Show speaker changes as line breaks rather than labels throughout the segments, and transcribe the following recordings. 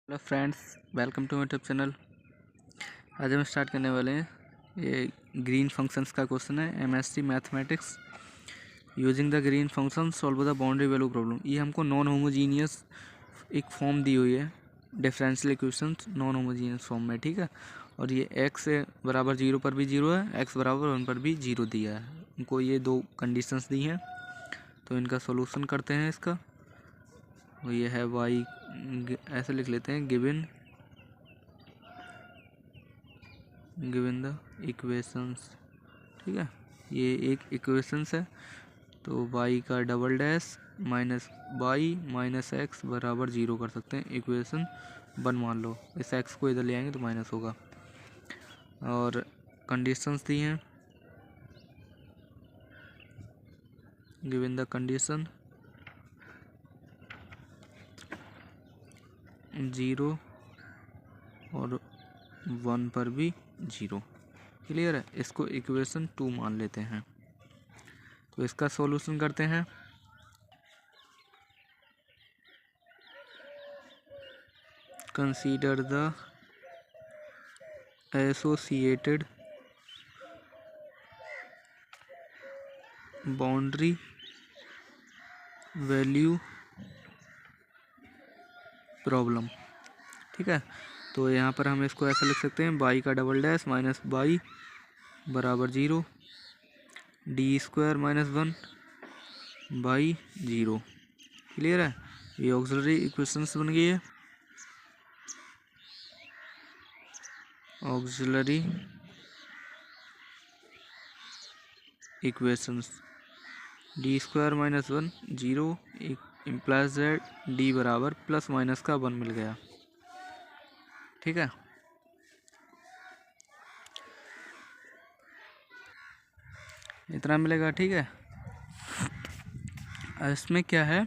Hello friends, welcome to my YouTube channel. आज हम start करने वाले हैं ये ग्रीन फंक्शंस का क्वेश्चन है MSc mathematics. Using the green function solve the boundary value problem. ये हमको नॉन होमोजीनियस एक फॉर्म दी हुई है, differential equations non homogeneous form में, ठीक है। और ये x बराबर 0 पर भी 0 है, x बराबर 1 पर भी 0 दिया है। हमको ये दो कंडीशंस दी हैं, तो इनका सोल्यूशन करते हैं इसका। और ये है y, ऐसे लिख लेते हैं, गिवन द इक्वेशंस, ठीक है। ये एक इक्वेशंस है, तो y का double dash minus y minus x बराबर 0 कर सकते हैं। इक्वेशन 1 मान लो, इस x को इधर ले आएंगे तो माइनस होगा। और कंडीशंस दी हैं, गिवन द कंडीशन 0 और 1 पर भी 0। क्लियर है। इसको इक्वेशन 2 मान लेते हैं। तो इसका सॉल्यूशन करते हैं। Consider the associated boundary value problem, ठीक है। तो यहाँ पर हम इसको ऐसा लिख सकते हैं, y का डबल डैश माइनस y बराबर 0, D square minus 1 by 0। Clear है। ये ऑक्सिलरी इक्वेशंस बन गई है। Auxiliary equations D square minus 1 0 implies that D बराबर प्लस माइनस का 1 मिल गया, ठीक है। इतना मिलेगा, ठीक है। इसमें क्या है,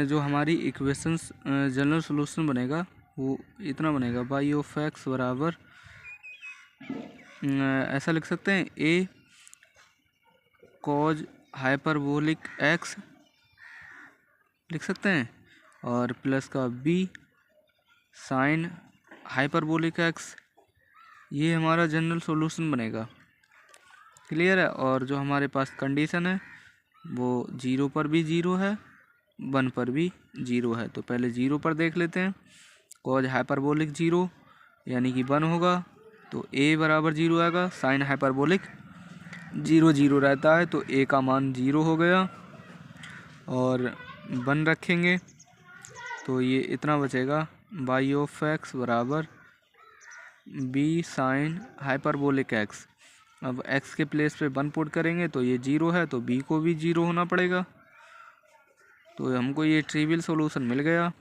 जो हमारी इक्वेशंस जनरल सॉल्यूशन बनेगा वो इतना बनेगा, बाई ऑफ एक्स बराबर ऐसा लिख सकते हैं, ए कॉज हाइपरबोलिक एक्स लिख सकते हैं, और प्लस का बी साइन हाइपरबोलिक एक्स। ये हमारा जनरल सॉल्यूशन बनेगा। क्लियर है। और जो हमारे पास कंडीशन है वो 0 पर भी 0 है, 1 पर भी 0 है। तो पहले 0 पर देख लेते हैं। कॉज हाइपरबोलिक 0 यानी कि 1 होगा, तो a बराबर 0 आएगा। साइन हाइपरबोलिक 0 0 रहता है, तो a का मान 0 हो गया। और 1 रखेंगे तो ये इतना बचेगा, बाई ऑफ एक्स बराबर b साइन हाइपरबोलिक एक्स। अब x के प्लेस पे 1 पुट करेंगे तो ये 0 है, तो b को भी 0 होना पड़ेगा। तो हमको ये ट्रिवियल सॉल्यूशन मिल गया,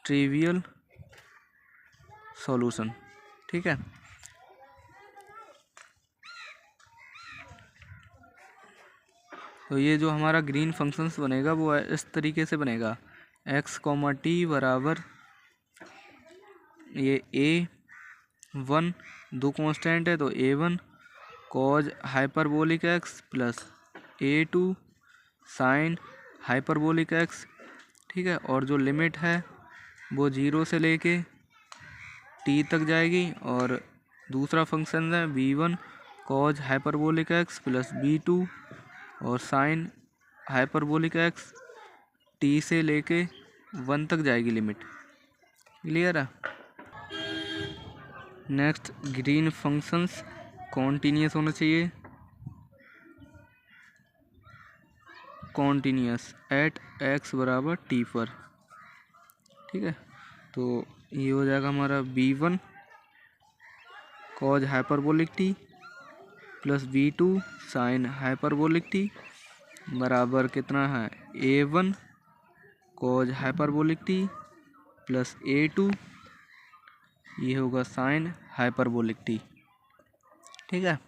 ट्रिवियल सॉल्यूशन, ठीक है। तो ये जो हमारा ग्रीन फंक्शंस बनेगा वो इस तरीके से बनेगा, x कॉमा टी बराबर ये a1 दो कांस्टेंट है तो a1 cos hyperbolic x plus a2 sine hyperbolic x, ठीक है। और जो लिमिट है वो 0 से लेके t तक जाएगी। और दूसरा फंक्शन है b1 cos hyperbolic x plus b2 और साइन हाइपरबोलिक एक्स, t से लेके 1 तक जाएगी लिमिट। क्लियर है। नेक्स्ट, ग्रीन फंक्शंस कॉन्टीन्यूस होना चाहिए, कॉन्टीन्यूस एट x बराबर t पर, ठीक है। तो ये हो जाएगा हमारा b1 cos hyperbolic t plus b2 sine hyperbolic t बराबर कितना है, a1 cos hyperbolic t plus a2, ये होगा साइन हाइपरबोलिक t, ठीक है।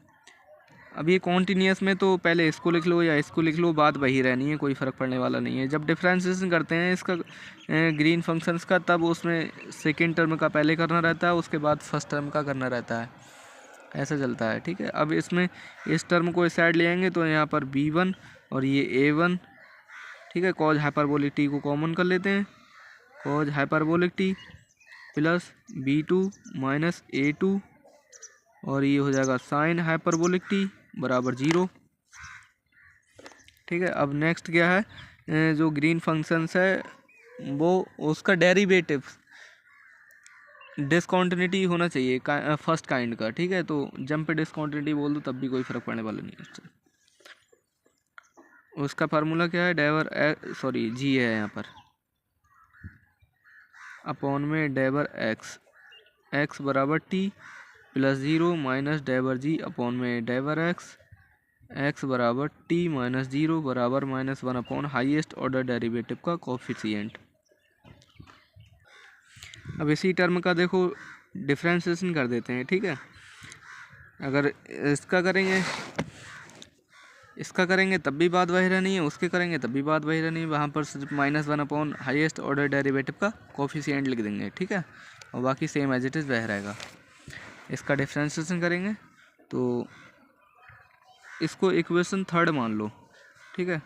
अब ये कॉन्टीन्यूस में तो पहले इसको लिख लो या इसको लिख लो, बात वही रहनी है, कोई फ़र्क पड़ने वाला नहीं है। जब डिफ्रेंशिएशन करते हैं इसका ग्रीन फंक्शंस का, तब उसमें सेकेंड टर्म का पहले करना रहता है, उसके बाद फर्स्ट टर्म का करना रहता है, ऐसा चलता है, ठीक है। अब इसमें इस टर्म को इस साइड ले आएंगे तो यहाँ पर b1 और ये a1, ठीक है। कॉज हाइपरबोलिक t को कॉमन कर लेते हैं, cos hyperbolic T plus B2 minus A2 और ये हो जाएगा साइन हाइपरबोलिक टी बराबर 0। ठीक है, अब नेक्स्ट क्या है, जो ग्रीन फंक्शंस है वो उसका डेरिवेटिव डिसकॉन्टिन्यूटी होना चाहिए फर्स्ट काइंड का। ठीक है, तो जब पे डिसकॉन्टिन्यूटी बोल दो तब भी कोई फर्क पड़ने वाला नहीं है उससे। उसका फार्मूला क्या है, जी है यहाँ पर अपॉन में डेवर एक्स बराबर टी प्लस 0 माइनस डेवर जी अपॉन में डेवर एक्स बराबर टी माइनस 0 बराबर -1 अपॉन हाईएस्ट ऑर्डर डेरिवेटिव का कोफिशिएंट। अब इसी टर्म का देखो डिफ्रेंशिएशन कर देते हैं। ठीक है, अगर इसका करेंगे तब भी बात वही रहनी है, उसके करेंगे तब भी बात वही रहनी है। वहाँ पर सिर्फ -1 अपॉन हाईएस्ट ऑर्डर डेरिवेटिव का कोफिशिएंट लिख देंगे। ठीक है, और बाकी सेम एज इट इज़ वह रहेगा। इसका डिफ्रेंशिएशन करेंगे तो इसको इक्वेशन थर्ड मान लो। ठीक है,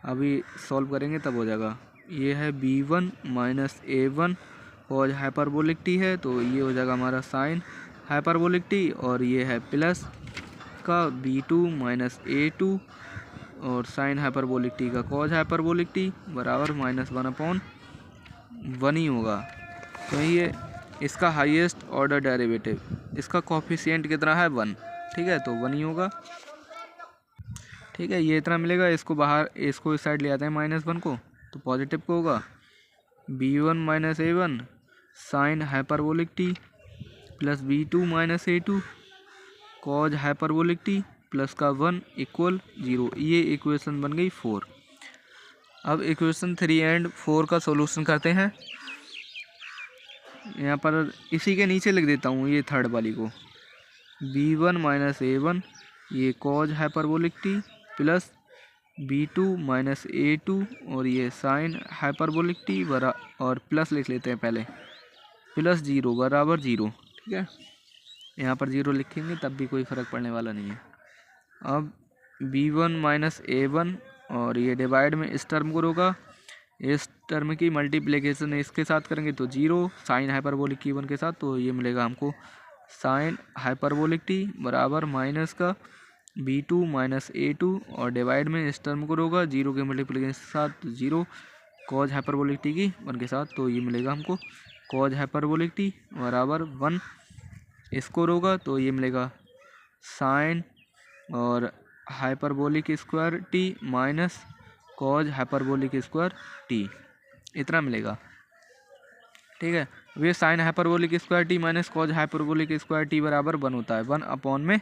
अभी सॉल्व करेंगे तब हो जाएगा। ये है B1 minus A1 cos hyperbolic T है, तो ये हो जाएगा हमारा साइन हाइपरबोलिक टी, और ये है प्लस का B2 माइनस A2 और साइन हाइपरबोलिक टी का कॉज हाइपरबोलिक टी बराबर -1 अपॉन 1 ही होगा। तो ये इसका हाईएस्ट ऑर्डर डेरिवेटिव, इसका कोफिशिएंट कितना है 1। ठीक है, तो 1 ही होगा। ठीक है, ये इतना मिलेगा। इसको बाहर, इसको इस साइड ले आते हैं -1 को, तो पॉजिटिव को होगा B1 minus A1 sine hyperbolic T plus B2 minus A2 cos hyperbolic T plus का 1 इक्वल 0। ये इक्वेशन बन गई 4। अब इक्वेशन 3 एंड 4 का सॉल्यूशन करते हैं। यहाँ पर इसी के नीचे लिख देता हूँ ये थर्ड वाली को, B1 माइनस A1 ये cos hyperbolic T plus B2 minus A2 और ये साइन हाइपरबोलिक टी बरा और प्लस लिख लेते हैं पहले, प्लस 0 बराबर 0। ठीक है, यहाँ पर 0 लिखेंगे तब भी कोई फ़र्क पड़ने वाला नहीं है। अब B1 माइनस A1 और ये डिवाइड में इस टर्म को होगा, इस टर्म की मल्टीप्लिकेशन इसके साथ करेंगे तो 0 साइन हाइपरबोलिक की 1 के साथ, तो ये मिलेगा हमको साइन हाइपरबोलिक टी बराबर माइनस का B2 माइनस A2 और डिवाइड में इस टर्म को होगा 0 के मल्टीप्लिकेशन के साथ 0 कॉज हाइपरबोलिक टी की 1 के साथ, तो ये मिलेगा हमको कॉज हाइपरबोलिक टी बराबर 1। इसको होगा तो ये मिलेगा साइन और hyperbolic square t minus cos hyperbolic square t, इतना मिलेगा। ठीक है, वे sine hyperbolic square t minus cos hyperbolic square t बराबर 1 होता है। 1 अपॉन में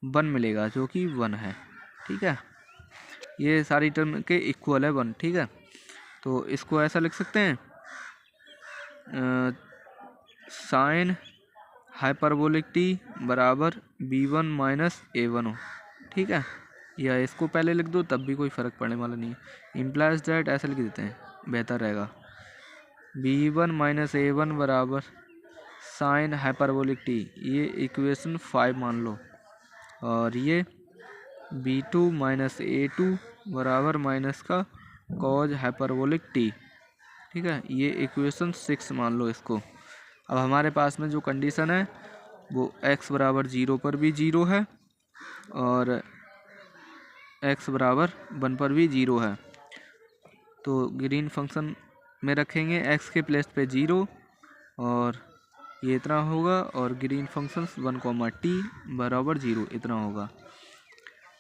1 मिलेगा जो कि 1 है। ठीक है, ये सारी टर्म के इक्वल है 1। ठीक है, तो इसको ऐसा लिख सकते हैं साइन हाइपरबोलिक टी बराबर B1 माइनस A1 हो। ठीक है, या इसको पहले लिख दो तब भी कोई फ़र्क पड़ने वाला नहीं है। इम्प्लाइज दैट ऐसा लिख देते हैं, बेहतर रहेगा। B1 माइनस A1 बराबर साइन हाइपरबोलिक टी, ये इक्वेशन 5 मान लो, और ये B2 माइनस A2 बराबर माइनस का कॉज हाइपरबोलिक टी। ठीक है, ये इक्वेशन 6 मान लो इसको। अब हमारे पास में जो कंडीशन है वो x बराबर 0 पर भी 0 है और x बराबर 1 पर भी 0 है, तो ग्रीन फंक्शन में रखेंगे x के प्लेस पे 0 और ये इतना होगा, और ग्रीन फंक्शन 1, t बराबर 0 इतना होगा।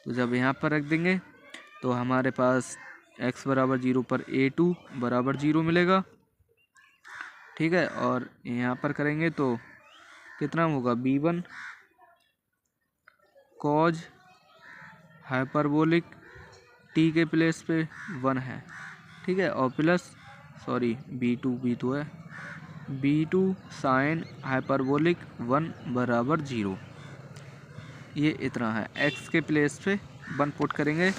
तो जब यहाँ पर रख देंगे तो हमारे पास x बराबर 0 पर A2 बराबर 0 मिलेगा। ठीक है, और यहाँ पर करेंगे तो कितना होगा, B1 कॉज हाइपरबोलिक टी के प्लेस पे 1 है। ठीक है, और प्लस B2 है B2 साइन हाइपरबोलिक 1 बराबर 0, ये इतना है। x के प्लेस पे 1 पुट करेंगे।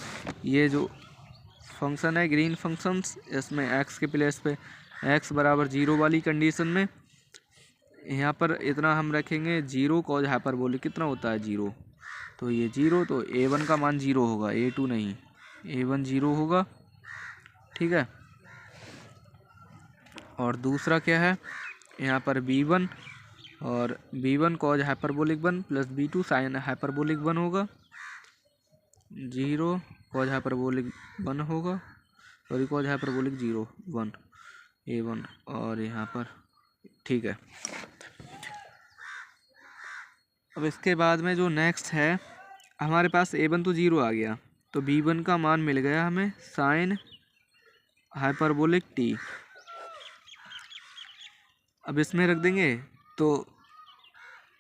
ये जो फंक्शन है ग्रीन फंक्शंस, इसमें x के प्लेस पे x बराबर 0 वाली कंडीशन में यहाँ पर इतना हम रखेंगे 0 कॉज हाइपरबोलिक कितना होता है 0, तो ये 0, तो A1 का मान 0 होगा, A2 नहीं, A1 0 होगा। ठीक है, और दूसरा क्या है, यहाँ पर b1 और b1 cos hyperbolic 1 plus b2 sine hyperbolic 1 होगा, 0 कॉज हाइपरबोलिक 1 होगा, सॉरी कॉज हाइपरबोलिक 0 1 a1 और यहाँ पर, ठीक है। अब इसके बाद में जो नेक्स्ट है, हमारे पास a1 तो 0 आ गया, तो b1 का मान मिल गया हमें साइन हाइपरबोलिक t। अब इसमें रख देंगे तो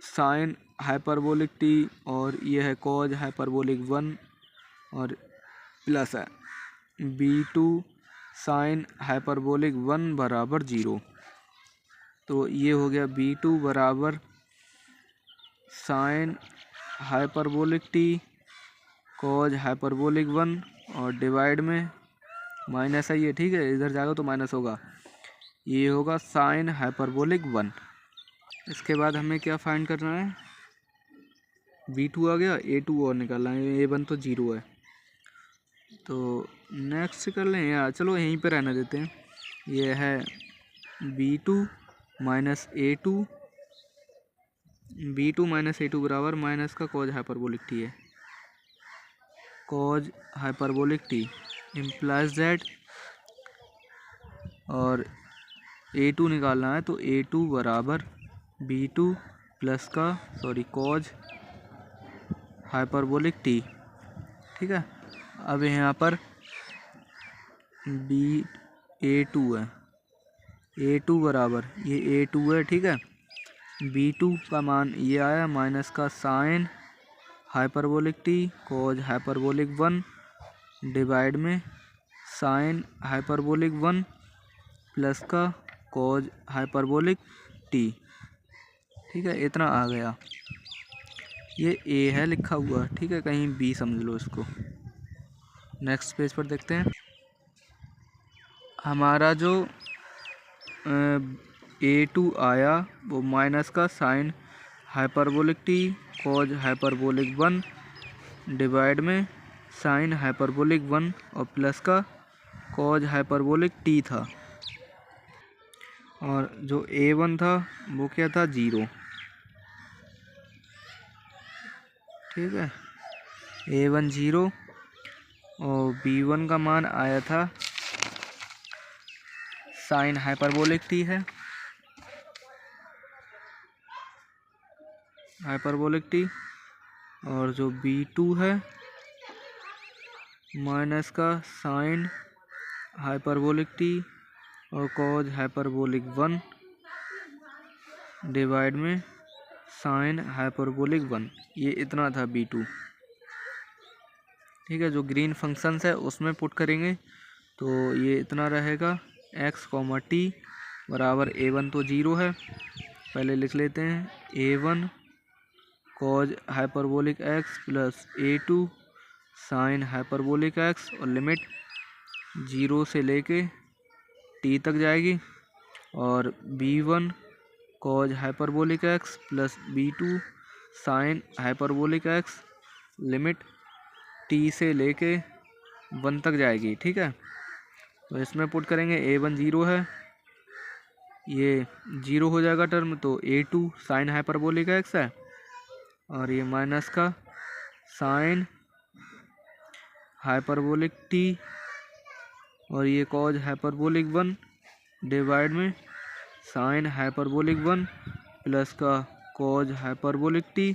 साइन हाइपरबोलिक t और ये है कॉज हाइपरबोलिक 1 और प्लस है b2 साइन हाइपरबोलिक 1 बराबर 0। तो ये हो गया b2 बराबर sine hyperbolic t cos hyperbolic 1 और डिवाइड में माइनस है ये, ठीक है, इधर जाएगा तो माइनस होगा, ये होगा साइन हाइपरबोलिक 1। इसके बाद हमें क्या फाइंड करना है, b2 आ गया, a2 और निकालना है, a1 तो 0 है। तो नेक्स्ट कर लें या चलो यहीं पर रहने देते हैं, ये है b2 minus a2, b2 minus a2 बराबर माइनस का कॉज हाइपरबोलिक t है, cos hyperbolic t implies that, और a2 निकालना है तो a2 बराबर b2 प्लस का सॉरी कॉज हाइपरबोलिक t, ठीक है। अब यहाँ पर a2 है, a2 बराबर ये a2 है, ठीक है, b2 का मान ये आया माइनस का sine hyperbolic t cos hyperbolic 1 divide में साइन हाइपरबोलिक 1 प्लस का कॉज हाइपरबोलिक t, ठीक है, इतना आ गया। ये a है लिखा हुआ, ठीक है, कहीं b समझ लो इसको। नेक्स्ट पेज पर देखते हैं, हमारा जो a2 आया वो माइनस का sine hyperbolic t cos hyperbolic 1 divide में साइन हाइपरबोलिक 1 और प्लस का कॉज हाइपरबोलिक t था, और जो a1 था वो क्या था 0, ठीक है, a1 0 और b1 का मान आया था साइन हाइपरबोलिक t है, हाइपरबोलिक t, और जो b2 है माइनस का साइन हाइपरबोलिक t और कॉज हाइपरबोलिक 1 डिवाइड में साइन हाइपरबोलिक 1, ये इतना था b2, ठीक है। जो ग्रीन फंक्शंस है उसमें पुट करेंगे तो ये इतना रहेगा x, t बराबर a1 तो 0 है, पहले लिख लेते हैं a1 cos hyperbolic x plus a2 sine hyperbolic x और लिमिट 0 से लेके t तक जाएगी, और b1 cos hyperbolic x plus b2 sine hyperbolic x limit t से लेके 1 तक जाएगी, ठीक है। तो इसमें पुट करेंगे a1 0 है, ये 0 हो जाएगा टर्म, तो a2 साइन हाइपरबोलिक x है और ये माइनस का साइन हाइपरबोलिक t और ये कॉज हाइपरबोलिक 1 डिवाइड में साइन हाइपरबोलिक 1 प्लस का कॉज हाइपरबोलिक t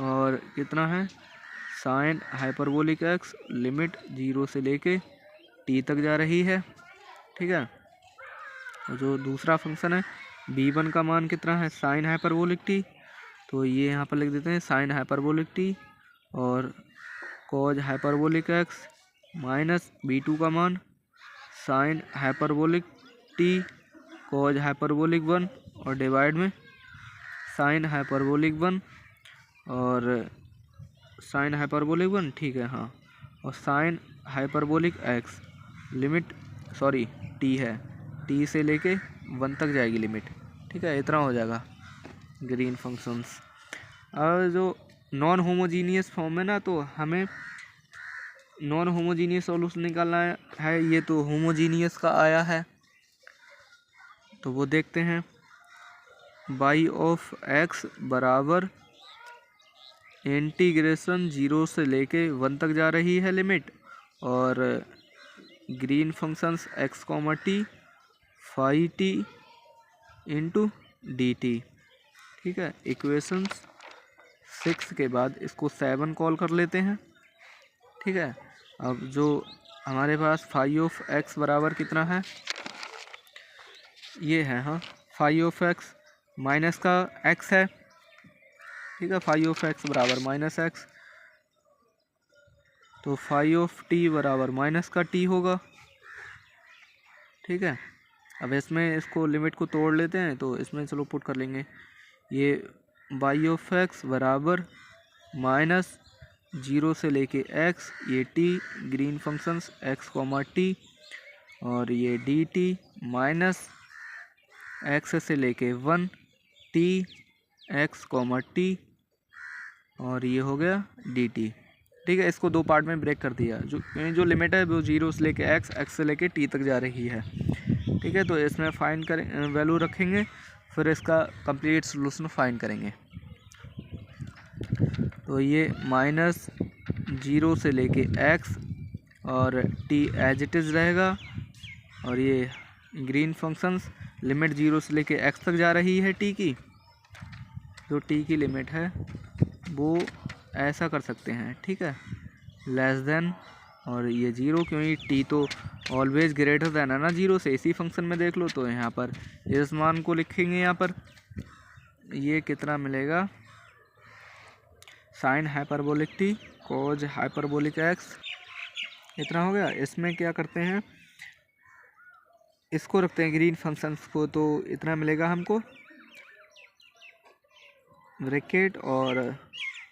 और कितना है साइन हाइपरबोलिक x लिमिट 0 से लेके t तक जा रही है, ठीक है। और जो दूसरा फंक्शन है b1 का मान कितना है साइन हाइपरबोलिक t, तो ये यहाँ पर लिख देते हैं साइन हाइपरबोलिक t और cos hyperbolic x minus b2 का मान sine hyperbolic t cos hyperbolic 1 और डिवाइड में साइन हाइपरबोलिक 1 और साइन हाइपरबोलिक 1, ठीक है, हाँ, और sine hyperbolic x limit sorry t है, t से लेके 1 तक जाएगी लिमिट, ठीक है, इतना हो जाएगा ग्रीन फंक्शंस। और जो नॉन होमोजीनियस फॉर्म है ना, तो हमें नॉन होमोजीनियस सॉल्यूशन निकालना है, ये तो होमोजीनियस का आया है, तो वो देखते हैं। y ऑफ x बराबर इंटीग्रेशन 0 से लेके 1 तक जा रही है लिमिट, और green functions x comma t phi t into d t. ठीक है, इक्वेशन 6 के बाद इसको 7 कॉल कर लेते हैं। ठीक है, अब जो हमारे पास फाई ऑफ एक्स बराबर कितना है, ये है, हाँ, फाई ऑफ एक्स माइनस का एक्स है। ठीक है, फाई ऑफ एक्स बराबर माइनस एक्स, तो फाई ऑफ टी बराबर माइनस का टी होगा। ठीक है, अब इसमें इसको लिमिट को तोड़ लेते हैं, तो इसमें चलो पुट कर लेंगे। ये वाई ऑफ एक्स बराबर माइनस 0 से लेके x, ये t green functions x comma T, और ये डी टी माइनस x से लेके 1 t x कॉमा टी, और ये हो गया डी टी। ठीक है, इसको दो पार्ट में ब्रेक कर दिया। जो लिमिट है वो 0 से लेके x से लेके t तक जा रही है। ठीक है, तो इसमें फाइंड करें, वैल्यू रखेंगे, फिर इसका कंप्लीट सोल्यूशन फाइंड करेंगे। तो ये माइनस 0 से लेके x और t एज इट इज़ रहेगा, और ये ग्रीन फंक्शंस लिमिट 0 से लेके x तक जा रही है t की। जो t की लिमिट है वो ऐसा कर सकते हैं। ठीक है, लेस देन, और ये 0 क्योंकि t तो ऑलवेज ग्रेटर देन है ना 0 से, इसी फंक्शन में देख लो। तो यहाँ पर इस मान को लिखेंगे, यहाँ पर ये कितना मिलेगा, साइन हाइपरबोलिक टी कोज हाइपरबोलिक एक्स, इतना हो गया। इसमें क्या करते हैं, इसको रखते हैं ग्रीन फंक्शंस को, तो इतना मिलेगा हमको ब्रैकेट और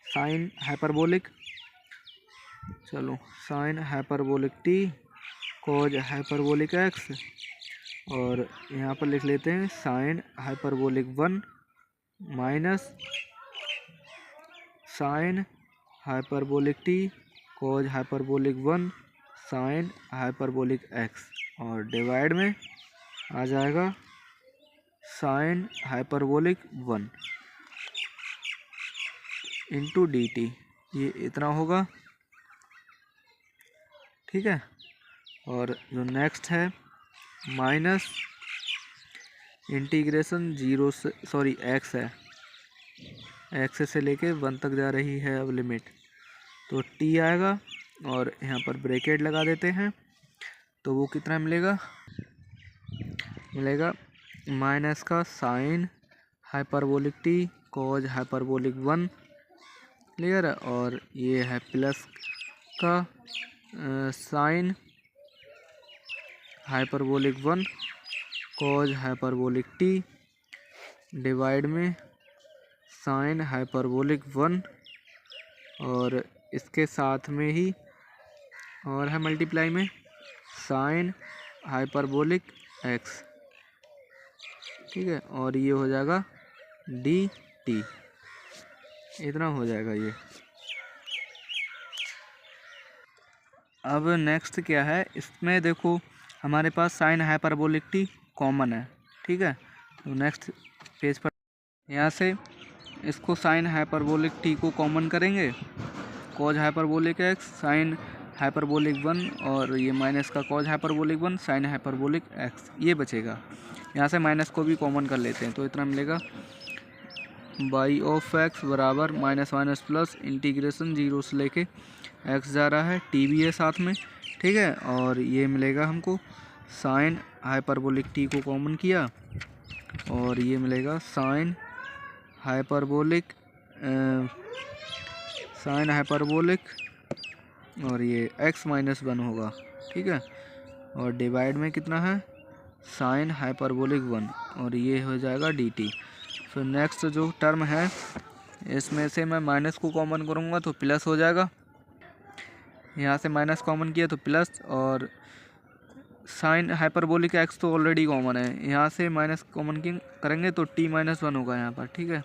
साइन हाइपरबोलिक, चलो साइन हाइपरबोलिक टी कोज हाइपरबोलिक एक्स, और यहाँ पर लिख लेते हैं sine hyperbolic 1 minus sine hyperbolic T कोज हाइपरबोलिक 1 साइन हाइपरबोलिक एक्स, और डिवाइड में आ जाएगा sine hyperbolic 1 into d T, ये इतना होगा। ठीक है, और जो नेक्स्ट है माइनस इंटीग्रेशन 0 से, सॉरी एक्स है, एक्स से लेके 1 तक जा रही है अब लिमिट, तो टी आएगा, और यहाँ पर ब्रैकेट लगा देते हैं। तो वो कितना मिलेगा, मिलेगा माइनस का साइन हाइपरबोलिक टी कोज हाइपरबोलिक 1, क्लियर है, और ये है प्लस का साइन हाइपरबोलिक 1 कोज हाइपरबोलिक टी डिवाइड में साइन हाइपरबोलिक 1, और इसके साथ में ही और है मल्टीप्लाई में साइन हाइपरबोलिक एक्स। ठीक है, और ये हो जाएगा डी टी, इतना हो जाएगा ये। अब नेक्स्ट क्या है, इसमें देखो हमारे पास साइन हाइपरबोलिक टी कॉमन है। ठीक है, तो नेक्स्ट पेज पर यहाँ से इसको साइन हाइपरबोलिक टी को कॉमन करेंगे, cos hyperbolic x sine hyperbolic 1, और ये माइनस का cos hyperbolic 1 sine hyperbolic x, ये बचेगा। यहाँ से माइनस को भी कॉमन कर लेते हैं, तो इतना मिलेगा वाई ऑफ एक्स बराबर माइनस माइनस प्लस इंटीग्रेशन 0 से लेके एक्स जा रहा है, टी भी है साथ में। ठीक है, और ये मिलेगा हमको साइन हाइपरबोलिक टी को कॉमन किया, और ये मिलेगा साइन हाइपरबोलिक और ये x माइनस 1 होगा। ठीक है, और डिवाइड में कितना है साइन हाइपरबोलिक 1, और ये हो जाएगा डी टी। फिर नेक्स्ट जो टर्म है इसमें से मैं माइनस को कॉमन करूँगा तो प्लस हो जाएगा, यहाँ से माइनस कॉमन किया तो प्लस, और साइन हाइपरबोलिक एक्स तो ऑलरेडी कॉमन है, यहाँ से माइनस कॉमन करेंगे तो टी माइनस 1 होगा यहाँ पर। ठीक है,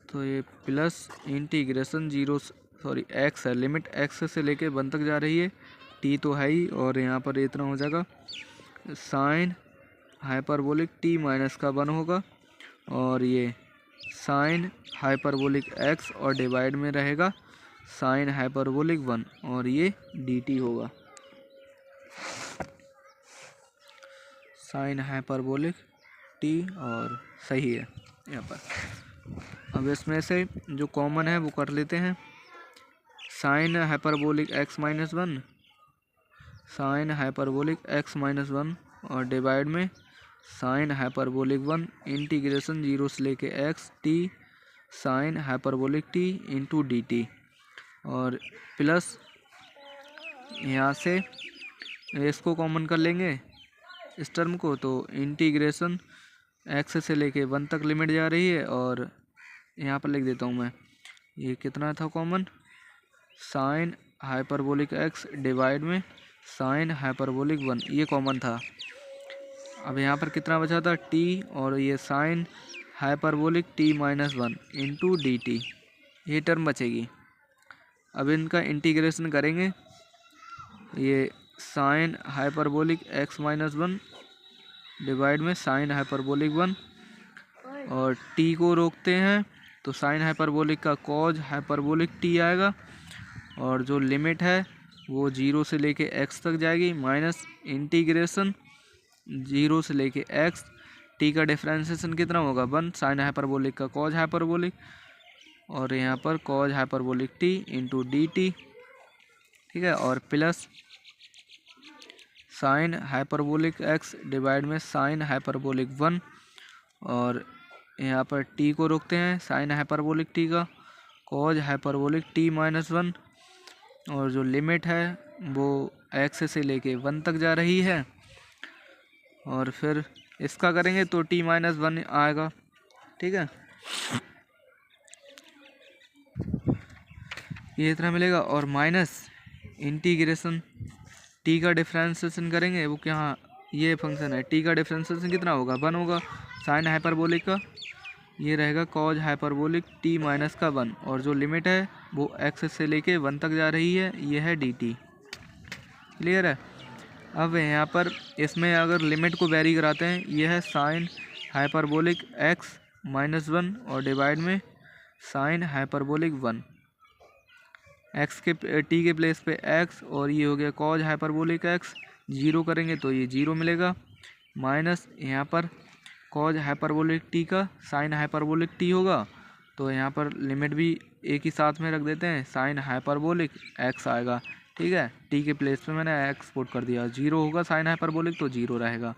तो ये प्लस इंटीग्रेशन 0 सॉरी एक्स है, लिमिट एक्स से लेके 1 तक जा रही है, टी तो है ही, और यहाँ पर इतना हो जाएगा साइन हाइपरबोलिक टी माइनस का 1 होगा, और ये साइन हाइपरबोलिक एक्स और डिवाइड में रहेगा साइन हाइपरबोलिक 1, और ये डी टी होगा, साइन हाइपरबोलिक टी, और सही है यहाँ पर। अब इसमें से जो कॉमन है वो कर लेते हैं। Sine hyperbolic x minus 1, sine hyperbolic x minus 1 और डिवाइड में साइन हाइपरबोलिक 1 इंटीग्रेशन 0 से लेके x T sine hyperbolic T into d T, और प्लस यहाँ से इसको कॉमन कर लेंगे इस टर्म को, तो इंटीग्रेशन एक्स से लेके 1 तक लिमिट जा रही है, और यहाँ पर लिख देता हूँ मैं, ये कितना था common, sine hyperbolic x divide में साइन हाइपरबोलिक 1, ये कॉमन था। अब यहाँ पर कितना बचा था, टी, और ये sine hyperbolic T minus 1 into d T, ये टर्म बचेगी। अब इनका इंटीग्रेशन करेंगे, ये sine hyperbolic x minus 1 divide में साइन हाइपरबोलिक 1, और टी को रोकते हैं तो साइन हाइपरबोलिक का कॉज हाइपरबोलिक टी आएगा, और जो लिमिट है वो 0 से लेके x तक जाएगी, माइनस इंटीग्रेशन 0 से लेके x, टी का डिफ्रेंशिएशन कितना होगा 1, साइन हाइपरबोलिक का कॉज हाइपरबोलिक, और यहाँ पर cos hyperbolic T into d t, ठीक है, और plus sine hyperbolic x divide में साइन हाइपरबोलिक 1, और यहाँ पर टी को रोकते हैं साइन हाइपरबोलिक टी का कॉज हाइपरबोलिक टी माइनस 1, और जो लिमिट है वो x से लेके 1 तक जा रही है, और फिर इसका करेंगे तो t माइनस 1 आएगा, ठीक है, ये इतना मिलेगा, और माइनस इंटीग्रेशन t का डिफ्रेंशिएशन करेंगे, वो क्या, ये फंक्शन है, t का डिफ्रेंशिएशन कितना होगा 1 होगा, साइन हाइपरबोलिक का ये रहेगा कॉज हाइपरबोलिक t माइनस का 1, और जो लिमिट है वो x से लेके 1 तक जा रही है, ये है डी टी, क्लियर है। अब यहाँ पर इसमें अगर लिमिट को वेरी कराते हैं, ये है साइन हाइपरबोलिक x माइनस 1 और डिवाइड में साइन हाइपरबोलिक 1, x के t के प्लेस पे x, और ये हो गया कॉज हाइपरबोलिक x, 0 करेंगे तो ये 0 मिलेगा, माइनस यहाँ पर कॉज हाइपरबोलिक t का साइन हाइपरबोलिक t होगा, तो यहाँ पर लिमिट भी एक ही साथ में रख देते हैं, साइन हाइपरबोलिक x आएगा, ठीक है, t के प्लेस पे मैंने x पुट कर दिया, 0 होगा साइन हाइपरबोलिक तो 0 रहेगा,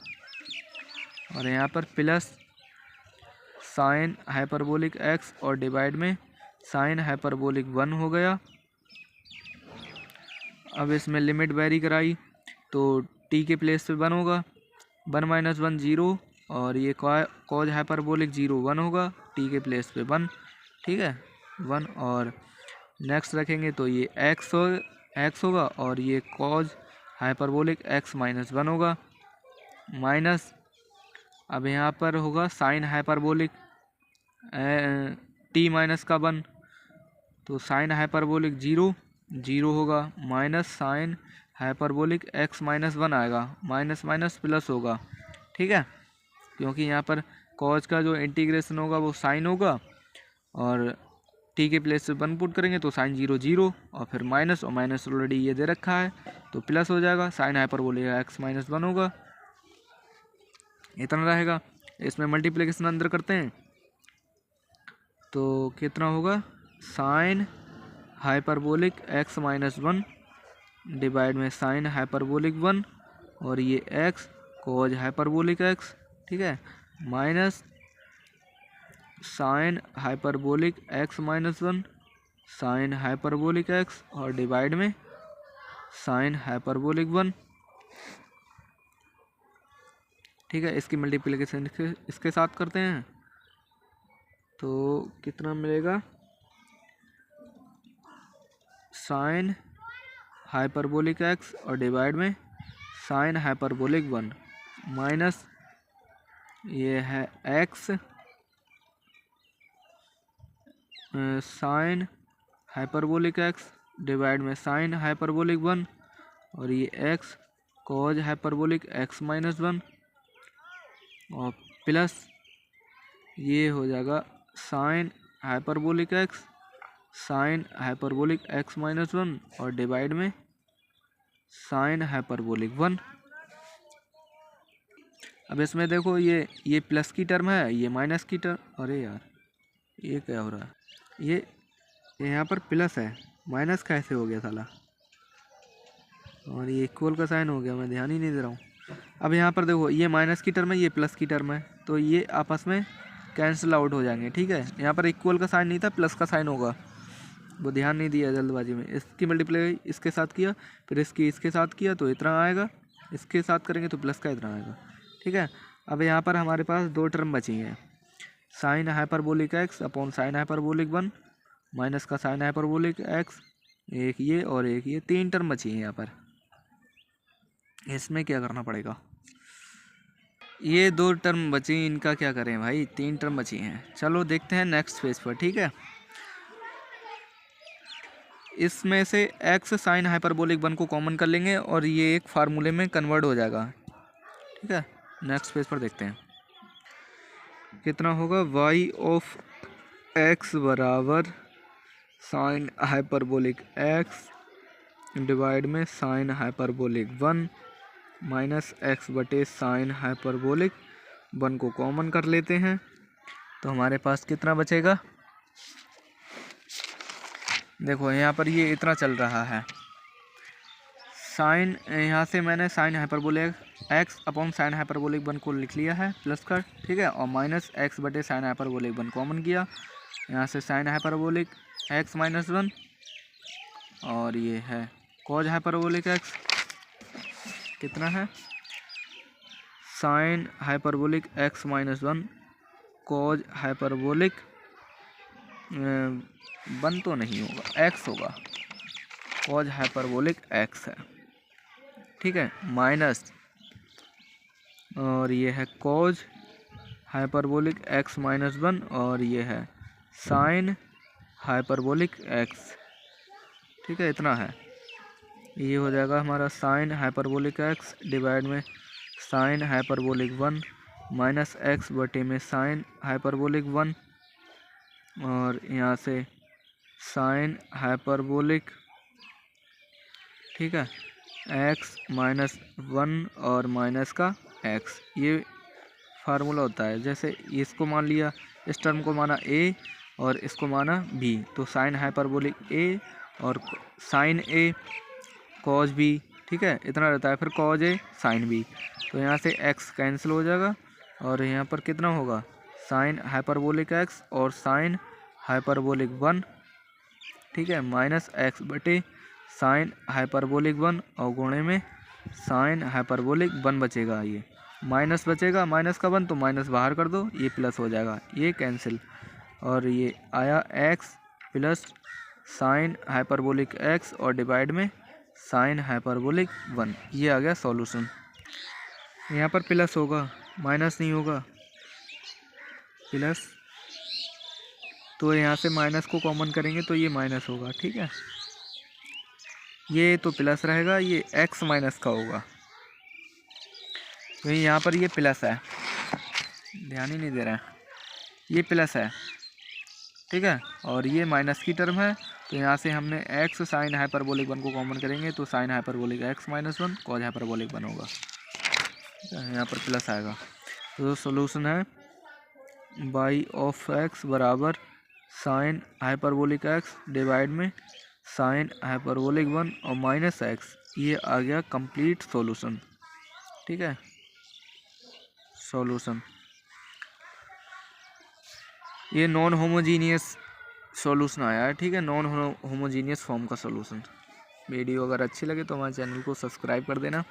और यहाँ पर प्लस साइन हाइपरबोलिक x और डिवाइड में साइन हाइपरबोलिक 1 हो गया। अब इसमें लिमिट वेरी कराई तो t के प्लेस पे 1 होगा, 1 माइनस 1 0, और ये कॉज हाइपरबोलिक 0 1 होगा, t के प्लेस पे 1, ठीक है 1, और नेक्स्ट रखेंगे तो ये x होगा, और ये कॉज हाइपरबोलिक x माइनस 1 होगा, माइनस अब यहाँ पर होगा साइन हाइपरबोलिक t माइनस का 1, तो साइन हाइपरबोलिक 0 होगा, minus sine hyperbolic x minus 1 आएगा, माइनस माइनस प्लस होगा, ठीक है, क्योंकि यहाँ पर कॉज का जो इंटीग्रेशन होगा वो साइन होगा, और t के प्लेस से 1 पुट करेंगे तो साइन 0 और फिर माइनस, और माइनस ऑलरेडी ये दे रखा है तो प्लस हो जाएगा, साइन हाइपरबोलिक x माइनस 1 होगा, इतना रहेगा। इसमें मल्टीप्लिकेशन अंदर करते हैं तो कितना होगा, sine hyperbolic x minus 1 divide में साइन हाइपरबोलिक 1, और ये x कॉज हाइपरबोलिक x, ठीक है, minus sine hyperbolic x minus 1 sine hyperbolic x, और डिवाइड में साइन हाइपरबोलिक 1, ठीक है। इसकी मल्टीप्लिकेशन इसके साथ करते हैं तो कितना मिलेगा, साइन हाइपरबोलिक x और डिवाइड में साइन हाइपरबोलिक 1, माइनस ये है x sine hyperbolic x divide में साइन हाइपरबोलिक 1, और ये x cos hyperbolic x minus 1, और प्लस ये हो जाएगा sine hyperbolic x sine hyperbolic x minus one और डिवाइड में साइन हाइपरबोलिक वन। अब इसमें देखो ये प्लस की टर्म है, ये माइनस की टर्म। अरे यार ये क्या हो रहा है, ये यहाँ पर प्लस है, माइनस कैसे हो गया साला। और ये इक्वल का साइन हो गया, मैं ध्यान ही नहीं दे रहा हूँ। अब यहाँ पर देखो ये माइनस की टर्म है, ये प्लस की टर्म है, तो ये आपस में कैंसिल आउट हो जाएंगे। ठीक है, यहाँ पर इक्वल का साइन नहीं था, प्लस का साइन होगा, वो ध्यान नहीं दिया जल्दबाजी में। इसकी मल्टीप्लाई इसके साथ किया, फिर इसकी इसके साथ किया तो इतना आएगा, इसके साथ करेंगे तो प्लस का इतना आएगा। ठीक है, अब यहाँ पर हमारे पास दो टर्म बची हैं, sine hyperbolic x upon sine hyperbolic one minus का साइन हाइपरबोलिक एक्स, एक ये और एक ये, तीन टर्म बची हैं यहाँ पर। इसमें क्या करना पड़ेगा, ये दो टर्म बची, इनका क्या करें भाई, तीन टर्म बची हैं। चलो देखते हैं नेक्स्ट पेज पर। ठीक है, इसमें से एक्स साइन हाइपरबोलिक वन को कॉमन कर लेंगे और ये एक फार्मूले में कन्वर्ट हो जाएगा। ठीक है, नेक्स्ट पेज पर देखते हैं कितना होगा। वाई ऑफ एक्स बराबर साइन हाइपरबोलिक एक्स डिवाइड में sine hyperbolic one minus x बटे साइन हाइपरबोलिक वन को कॉमन कर लेते हैं तो हमारे पास कितना बचेगा। देखो यहाँ पर ये इतना चल रहा है, साइन यहाँ से मैंने sine hyperbolic x upon sine hyperbolic one को लिख लिया है प्लस कर। ठीक है, और माइनस एक्स बटे साइन हाइपरबोलिक वन कॉमन किया, यहाँ से sine hyperbolic x minus one और ये है कॉज हाइपरबोलिक एक्स, कितना है sine hyperbolic x minus one cos hyperbolic one तो नहीं होगा, एक्स होगा, कॉज हाइपरबोलिक एक्स है। ठीक है, माइनस और ये है cos hyperbolic x minus one और ये है साइन हाइपरबोलिक एक्स। ठीक है, इतना है, ये हो जाएगा हमारा साइन हाइपरबोलिक एक्स डिवाइड में sine hyperbolic one minus x बटे में साइन हाइपरबोलिक वन और यहाँ से साइन हाइपरबोलिक, ठीक है, एक्स माइनस वन और माइनस का एक्स, ये फार्मूला होता है। जैसे इसको मान लिया, इस टर्म को माना ए और इसको माना बी, तो साइन हाइपरबोलिक ए और साइन ए कॉज बी। ठीक है, इतना रहता है, फिर कॉज ए साइन बी, तो यहाँ से एक्स कैंसिल हो जाएगा और यहाँ पर कितना होगा साइन हाइपरबोलिक एक्स और साइन हाइपरबोलिक वन। ठीक है, माइनस एक्स बटे साइन हाइपरबोलिक वन और गुणे में साइन हाइपरबोलिक वन बचेगा, ये माइनस बचेगा, माइनस का वन तो माइनस बाहर कर दो, ये प्लस हो जाएगा, ये कैंसिल और ये आया x plus sine hyperbolic x और डिवाइड में साइन हाइपरबोलिक वन, ये आ गया सॉल्यूशन। यहाँ पर प्लस होगा, माइनस नहीं होगा, प्लस, तो यहाँ से माइनस को कॉमन करेंगे तो ये माइनस होगा। ठीक है, ये तो प्लस रहेगा, ये एक्स माइनस का होगा, तो यहाँ पर ये प्लस है, ध्यान ही नहीं दे रहा है, ये प्लस है। ठीक है, और ये माइनस की टर्म है, तो यहाँ से हमने एक्स साइन हाइपरबोलिक वन को कॉमन करेंगे तो sine hyperbolic x minus one cos hyperbolic one होगा। ठीक है, यहाँ पर प्लस आएगा, तो सोल्यूशन है बाई ऑफ एक्स बराबर साइन हाइपरबोलिक एक्स डिवाइड में साइन हाइपरबोलिक वन और माइनस एक्स, ये आ गया कंप्लीट सॉल्यूशन। ठीक है, सॉल्यूशन, ये नॉन होमोजीनियस सॉल्यूशन आया है। ठीक है, नॉन होमोजीनियस फॉर्म का सॉल्यूशन। वीडियो अगर अच्छी लगे तो हमारे चैनल को सब्सक्राइब कर देना।